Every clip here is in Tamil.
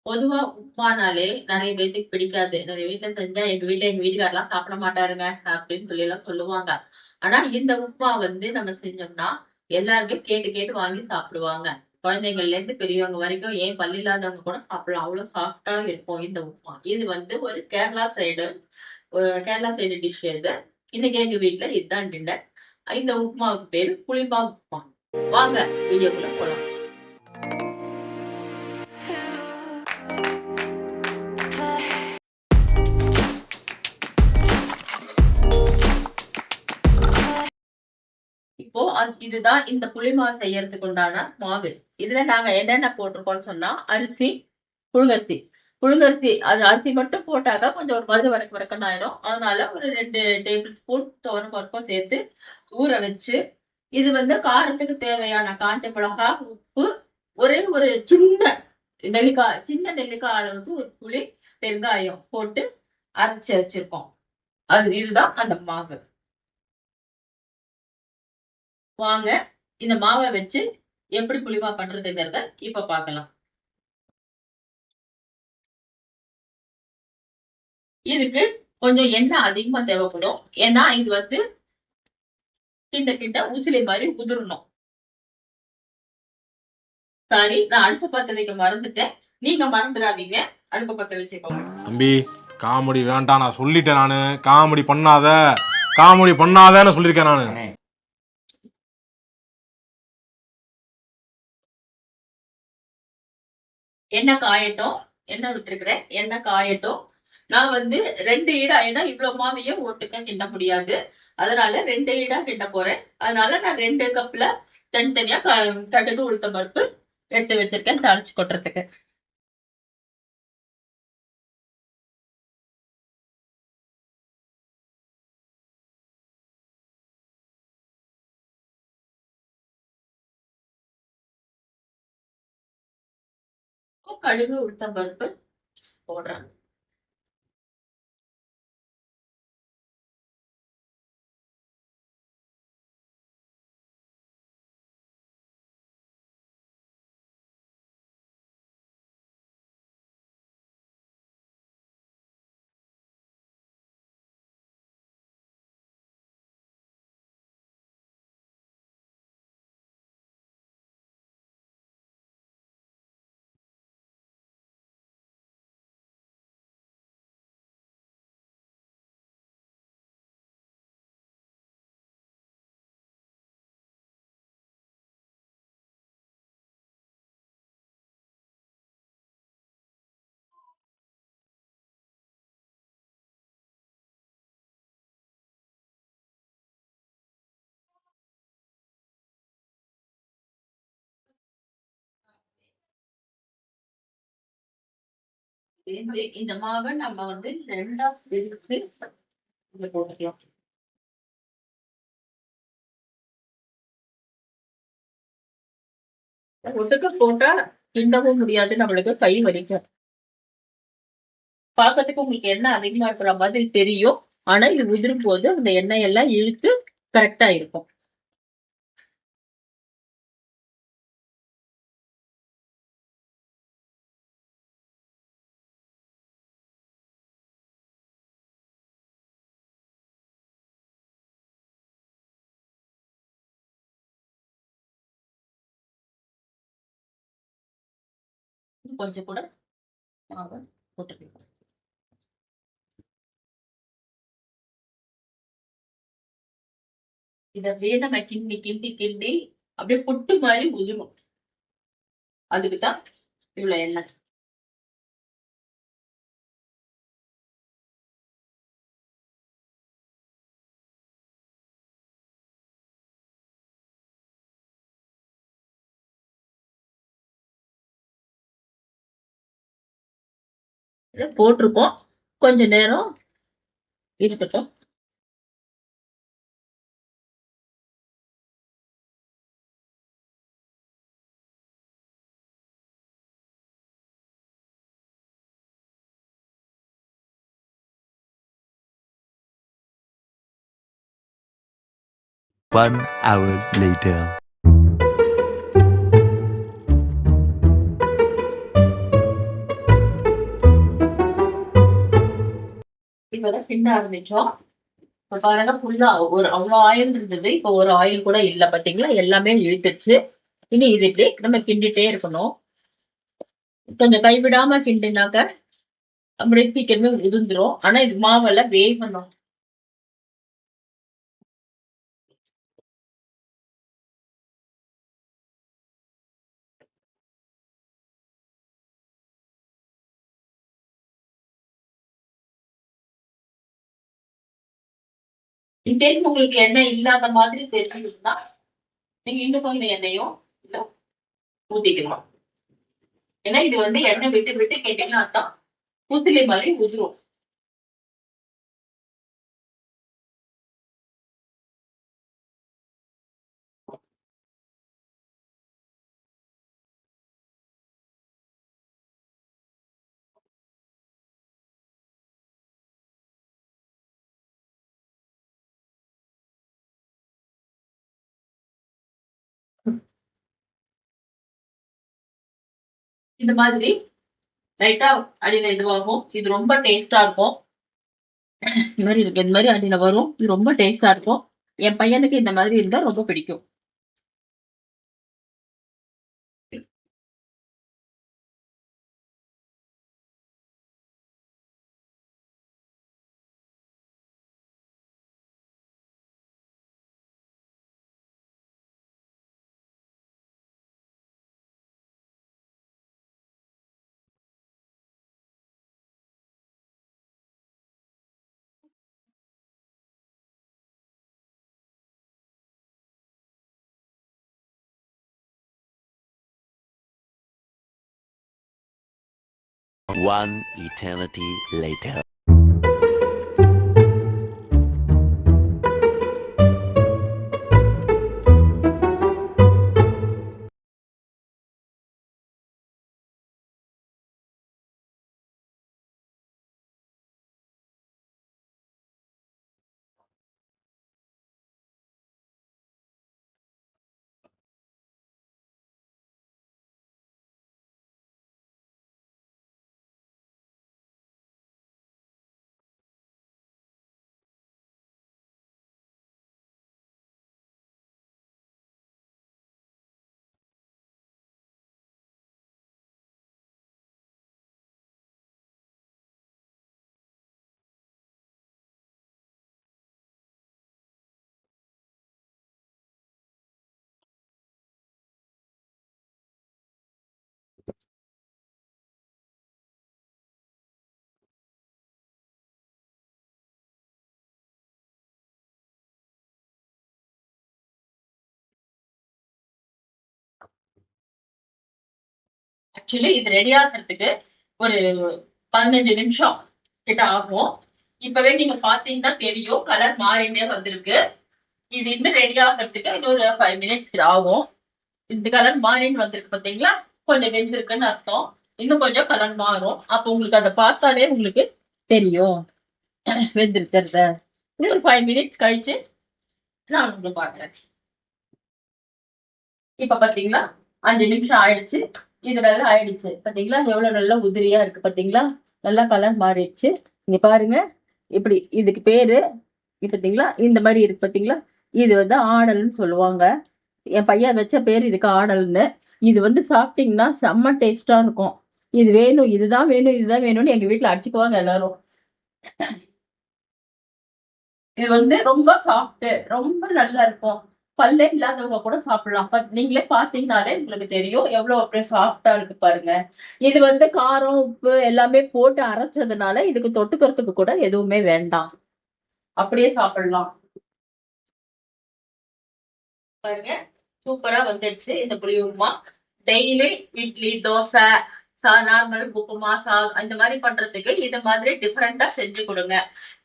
பொதுவா உப்மானாலே நெறைய பேத்துக்கு பிடிக்காது. நெறைய வீட்ல செஞ்சா எங்க வீட்ல எங்க வீட்டுக்காரர்லாம் சாப்பிட மாட்டாருங்க அப்படின்னு சொல்லிலாம் சொல்லுவாங்க. ஆனா இந்த உப்மா வந்து நம்ம செஞ்சோம்னா, எல்லாருமே கேட்டு கேட்டு வாங்கி சாப்பிடுவாங்க. குழந்தைங்கள்லேருந்து பெரியவங்க வரைக்கும் ஏன் பல் இல்லாதவங்க கூட சாப்பிடலாம். அவ்வளோ சாஃப்ட்டா இருக்கும் இந்த உப்மா. இது வந்து ஒரு கேரளா சைடு டிஷ் இது. இன்னைக்கு எங்க வீட்ல இதுதான் டின்னர். இந்த உப்மாவுக்கு பேரு புளிமா உப்மா. வாங்க வீடியோக்குள்ள போலாம். இப்போ இதுதான் இந்த புளிமாவு செய்யறதுக்கு உண்டான மாவு. இதுல நாங்க என்னென்ன போட்டிருக்கோம்னு சொன்னா, அரிசி, புழுங்கரிசி. புழுங்கரிசி அது அரிசி மட்டும் போட்டாதான் கொஞ்சம் ஒரு மாதிரி வடக்கு வடக்குன்னு ஆயிடும். அதனால ஒரு 2 டேபிள் ஸ்பூன் துவரம் பருப்பும் சேர்த்து ஊற வச்சு, இது வந்து காரத்துக்கு தேவையான காஞ்ச மிளகா, உப்பு, ஒரே ஒரு சின்ன நெல்லிக்காய் அளவுக்கு ஒரு புளி, வெங்காயம் போட்டு அரைச்சு வச்சிருக்கோம். இதுதான் அந்த மாவு. வாங்க இந்த மாவை வச்சு எப்படி புளிமா பண்றதுங்கிறத இப்ப பார்க்கலாம். இதுக்கு கொஞ்சம் எண்ணெய் அதிகமா தேவைப்படும். ஏன்னா இது வந்து கிண்ட கிண்ட ஊசிலி மாதிரி உதிரணும். சாரி, நான் அடுப்பு பத்த வைக்க மறந்துட்டேன். நீங்க மறந்துடாதீங்க, அடுப்பு பத்த வச்சுக்கோங்க. தம்பி காமெடி வேண்டாம், நான் சொல்லிட்டேன். நானு காமெடி பண்ணாதன்னு சொல்லியிருக்கேன் நானு. எண்ணெய் காயட்டும். எண்ணெய் விட்டுருக்கிறேன், எண்ணெய் காயட்டும். நான் வந்து 2 ஈடா, ஏன்னா இவ்வளவு மாவையும் ஒட்டுக்க கிண்ட முடியாது. அதனால 2 ஈடா கிண்ட போறேன். அதனால நான் 2 கப்ல தனித்தனியா கடுகு, உளுத்தம் பருப்பு எடுத்து வச்சிருக்கேன் தாளிச்சு கொட்டுறதுக்கு. கடுகு, உளுத்தம் பருப்பு போடுறேன். இந்த மாவை நம்ம வந்து 2ஆ பிரிச்சு இங்க போட்டுக்கலாம். ஒட்டுக்க போட்டா கிண்டவும் முடியாது, நம்மளுக்கு கை வலிக்கும். பார்க்கறதுக்கு உங்களுக்கு எண்ணெய் அதிகமா இருக்கிற மாதிரி தெரியும். ஆனா இது உதிரும் போது அந்த எண்ணெய் எல்லாம் இழுத்து கரெக்டா இருக்கும். கொஞ்சம் கூட மாவை போட்டுக்கலாம். இத அப்படியே நம்ம கிண்டி கிண்டி கிண்டி அப்படியே புட்டு மாதிரி உதிரும். அதுக்குதான் இவ்வளவு எண்ணெய். 1 போட்டிருக்கோம். கொஞ்ச நேரம் இருக்கட்டும். One hour later. இப்பதான் கிண்ட ஆரம்பிச்சோம். இப்ப பாருங்க ஃபுல்லா ஒரு அவ்வளவு ஆயில் இருந்தது, இப்ப ஒரு ஆயில் கூட இல்ல பாத்தீங்களா, எல்லாமே இழுத்துச்சு. இனி இது இப்படி நம்ம கிண்டிட்டே இருக்கணும். கொஞ்சம் கைவிடாம கிண்டினாக்க அப்படியே சீக்கிரமே உதிர்ந்துரும். ஆனா இது மாவெல்லாம் வேகணும். இன்கேஸ் உங்களுக்கு எண்ணெய் இல்லாத மாதிரி தெரிஞ்சுதுன்னா நீங்க இன்னும் கொஞ்சம் எண்ணெயும் இதுல ஊத்திக்கலாம். ஏன்னா இது வந்து எண்ணெய் விட்டு விட்டு கேட்டீங்கன்னா தான் பூசலி மாதிரி உதிரும். இந்த மாதிரி லைட்டா அடியில இதுவாகும். இது ரொம்ப டேஸ்டா இருக்கும். இந்த மாதிரி இருக்கு, இந்த மாதிரி அடியில வரும். இது ரொம்ப டேஸ்டா இருக்கும். என் பையனுக்கு இந்த மாதிரி இருந்தா ரொம்ப பிடிக்கும். One eternity later. ஆக்சுவலி இது ரெடி ஆகிறதுக்கு ஒரு 15 நிமிஷம் கிட்ட ஆகும். இப்பவே நீங்க பாத்தீங்கன்னா தெரியும், கலர் மாறிட்டே வந்திருக்கு. இது இன்னும் ரெடி ஆகிறதுக்கு இன்னொரு 5 மினிட்ஸ் ஆகும். இந்த கலர் மாறின்னு வந்திருக்கு பாத்தீங்களா, கொஞ்சம் வெந்திருக்குன்னு அர்த்தம். இன்னும் கொஞ்சம் கலர் மாறும். அப்ப உங்களுக்கு அதை பார்த்தாலே உங்களுக்கு தெரியும் வெந்திருக்கிறத. இன்னும் ஒரு 5 மினிட்ஸ் கழிச்சு நான் உங்களுக்கு பாக்குறேன். இப்ப பாத்தீங்களா 5 நிமிஷம் ஆயிடுச்சு. இது நல்லா ஆயிடுச்சு பாத்தீங்களா, எவ்வளவு நல்லா உதிரியா இருக்கு பாத்தீங்களா, நல்லா கலர் மாறிடுச்சு. இங்க பாருங்க, இப்படி இதுக்கு பேரு பாத்தீங்களா, இந்த மாதிரி இருக்கு பாத்தீங்களா. இது வந்து ஆடல்னு சொல்லுவாங்க. என் பையன் வச்ச பேர் இதுக்கு ஆடல்னு. இது வந்து சாப்பிட்டீங்கன்னா செம்ம டேஸ்டா இருக்கும். இது வேணும், இதுதான் வேணும், இதுதான் வேணும்னு எங்க வீட்டுல அடிச்சுக்குவாங்க எல்லாரும். இது வந்து ரொம்ப சாஃப்ட், ரொம்ப நல்லா இருக்கும். பல்லே இல்லாதவங்க கூட சாப்பிடலாம். நீங்களே பாத்தீங்கன்னாலே உங்களுக்கு தெரியும் எவ்வளவு அப்படியே சாஃப்டா இருக்கு பாருங்க. இது வந்து காரம் உப்பு எல்லாமே போட்டு அரைச்சதுனால இதுக்கு தொட்டுக்கிறதுக்கு கூட எதுவுமே வேண்டாம், அப்படியே சாப்பிடலாம். பாருங்க சூப்பரா வந்துடுச்சு இந்த புளி உப்புமா. டெய்லி இட்லி தோசை நார்மல் உப்புமா இந்த மாதிரி பண்றதுக்கு இது மாதிரி டிஃப்ரெண்டா செஞ்சு கொடுங்க.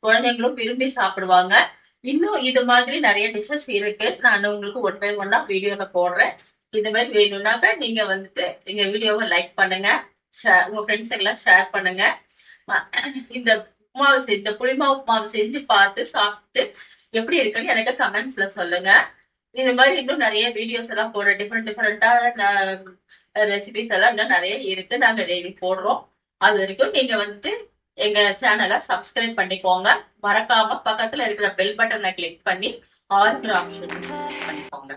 குழந்தைங்களும் விரும்பி சாப்பிடுவாங்க. இன்னும் இது மாதிரி நிறைய டிஷ்ஷஸ் இருக்கு. நான் உங்களுக்கு ஒன் பை ஒன்னா வீடியோல போடுறேன். இந்த மாதிரி வேணும்னாக்க நீங்க வந்துட்டு எங்க வீடியோவை லைக் பண்ணுங்க, உங்க ஃப்ரெண்ட்ஸ் எல்லாம் ஷேர் பண்ணுங்க. இந்த உப்புமாவை இந்த புளிமா உப்புமாவை செஞ்சு பார்த்து சாப்பிட்டு எப்படி இருக்குன்னு எனக்கு கமெண்ட்ஸ்ல சொல்லுங்க. இந்த மாதிரி இன்னும் நிறைய வீடியோஸ் எல்லாம் போடுறேன். டிஃப்ரெண்டா ரெசிபிஸ் எல்லாம் இன்னும் நிறைய இருக்கு, நாங்க டெய்லி போடுறோம். அது வரைக்கும் நீங்க வந்துட்டு எங்க சேனலை சப்ஸ்கிரைப் பண்ணிக்கோங்க. மறக்காம பக்கத்துல இருக்கிற பெல் பட்டனை கிளிக் பண்ணி ஆல் ஆப்ஷன் பண்ணிக்கோங்க.